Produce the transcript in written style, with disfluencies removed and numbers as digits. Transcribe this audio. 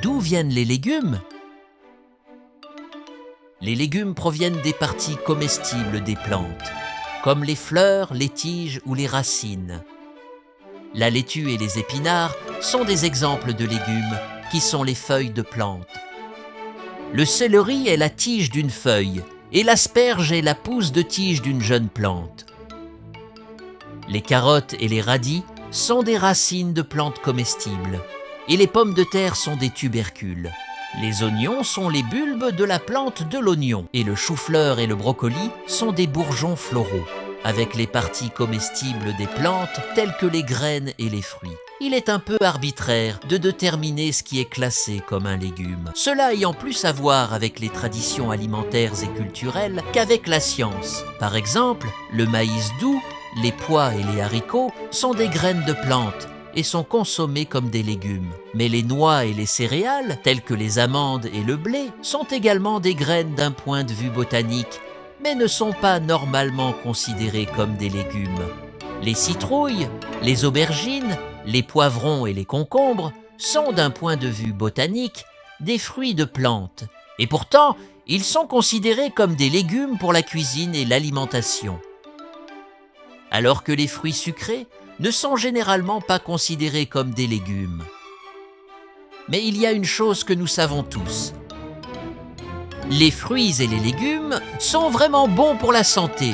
D'où viennent les légumes? Les légumes proviennent des parties comestibles des plantes, comme les fleurs, les tiges ou les racines. La laitue et les épinards sont des exemples de légumes qui sont les feuilles de plantes. Le céleri est la tige d'une feuille et l'asperge est la pousse de tige d'une jeune plante. Les carottes et les radis sont des racines de plantes comestibles et les pommes de terre sont des tubercules. Les oignons sont les bulbes de la plante de l'oignon et le chou-fleur et le brocoli sont des bourgeons floraux, avec les parties comestibles des plantes telles que les graines et les fruits. Il est un peu arbitraire de déterminer ce qui est classé comme un légume, cela ayant plus à voir avec les traditions alimentaires et culturelles qu'avec la science. Par exemple, le maïs doux, les pois et les haricots sont des graines de plantes et sont consommés comme des légumes. Mais les noix et les céréales, telles que les amandes et le blé, sont également des graines d'un point de vue botanique, mais ne sont pas normalement considérées comme des légumes. Les citrouilles, les aubergines, les poivrons et les concombres sont d'un point de vue botanique des fruits de plantes, et pourtant ils sont considérés comme des légumes pour la cuisine et l'alimentation. Alors que les fruits sucrés ne sont généralement pas considérés comme des légumes. Mais il y a une chose que nous savons tous. Les fruits et les légumes sont vraiment bons pour la santé,